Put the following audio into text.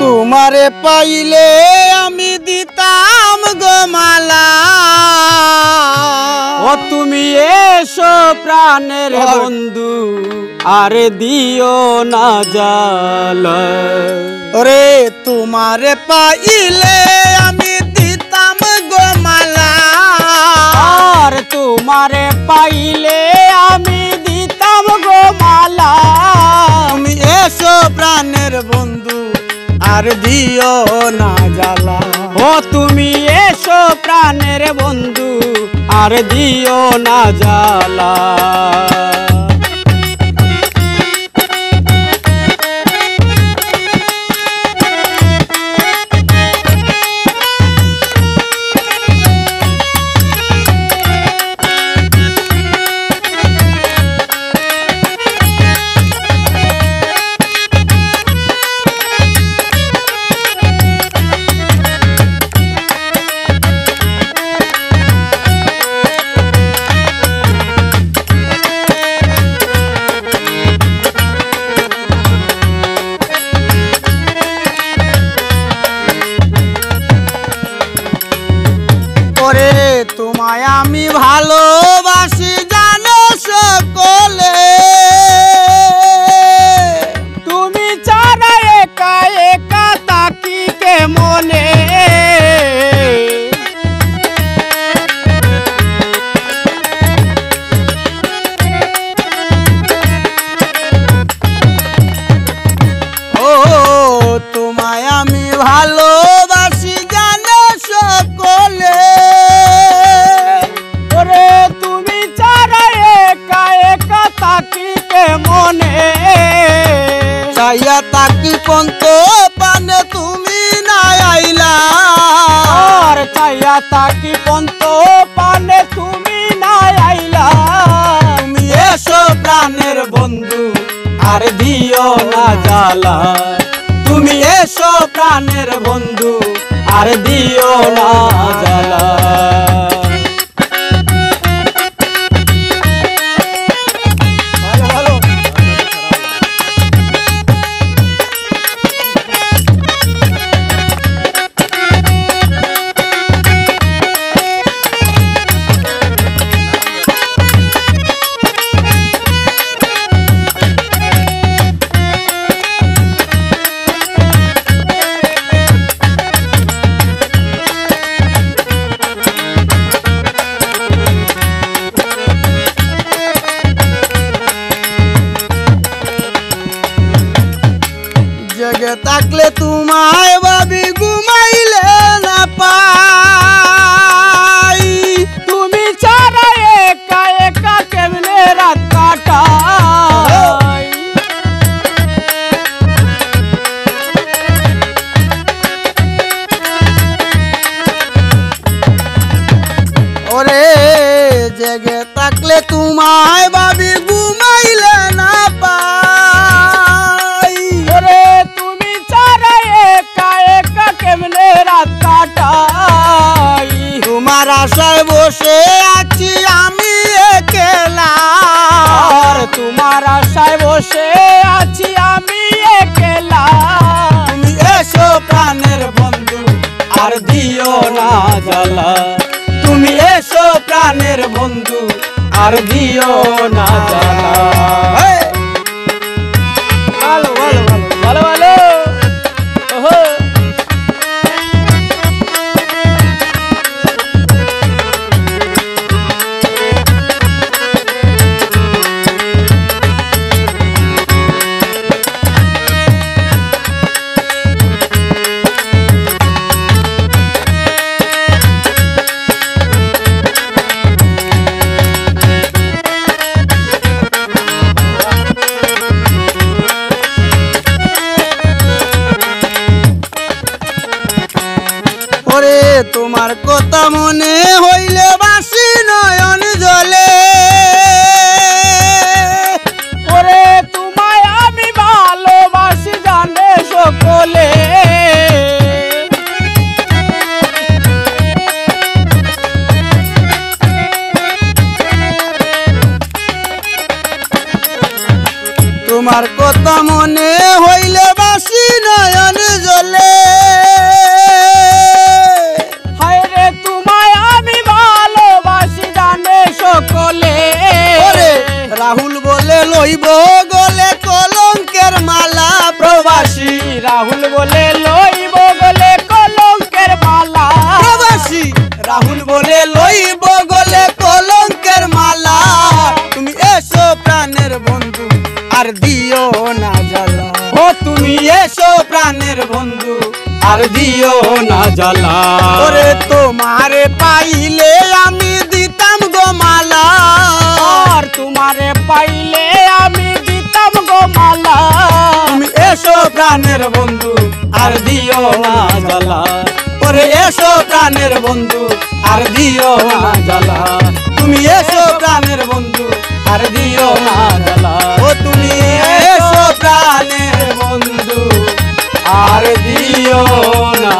তোমারে পাইলে আমি দিতাম গো মালা। ও তুমি এসো প্রাণের বন্ধু আর দিও না জ্বালা। ওরে তোমারে পাইলে আমি দিতাম গো মালা। আর তোমারে পাইলে আমি দিতাম গো মালা। তুমি এসো প্রাণের বন্ধু আর দিও না জ্বালা। ও তুমি এসো প্রাণের বন্ধু আর দিও না জ্বালা। ওরে তোমায় আমি ভালোবাসি জানো সকলে। তুমি ছাড়া একা একা তাকি কে মনে। ও তোমায় আমি ভালোবাসি জানো সকলে। ওরে তুমি ছাড়া একা একা তাকি কে মনে। চাইয়া তাকি পন্ত পানে তুমি না আইলা। আর চাইয়া তাকি পন্ত পানে তুমি না আইলা। তুমি এসো প্রাণের বন্ধু আর দিও না জ্বালা। তুমি এসো প্রাণের বন্ধু আর দিও না জ্বালা। জেগে থাকলে তোমায় ভাবি ঘুমাইলে না পাই। তুমি ছাড়া একা একা কেমনে রাত কাটাই। ওরে জেগে থাকলে তোমায় ভাবি ঘুমাইলে না পাই। ওরে তুমি ছাড়া একা একা কেমনে রাত কাটাই। তোমার আশায় বসে আছি আমি একলা। আর তোমার আশায় বসে আছি আমি একলা। তুমি এসো প্রাণের বন্ধু আর দিও না জ্বালা। তুমি এসো প্রাণের বন্ধু আর দিও না জ্বালা। এই! ভালো ভালো ভালো ভালো ভালো। ওহো। ওরে তোমার কথা মনে হইলে বাসি নয়ন জলে। ওরে তোমায় আমি ভালোবাসি জানে সকলে। তোমার কথা মনে হইলে বাসি নয়ন জলে। তুমি এসো প্রাণের বন্ধু আর দিও না জ্বালা। ওরে তোমারে পাইলে আমি দিতাম গো মালা, আর তোমারে পাইলে আমি দিতাম গো মালা। তুমি এসো প্রাণের বন্ধু আর দিও না জ্বালা। ওরে এসো প্রাণের বন্ধু আর দিও না জ্বালা। তুমি এসো প্রাণের বন্ধু আর দিও না জ্বালা। ও তুমি এসো প্রাণের বন্ধু আর দিও না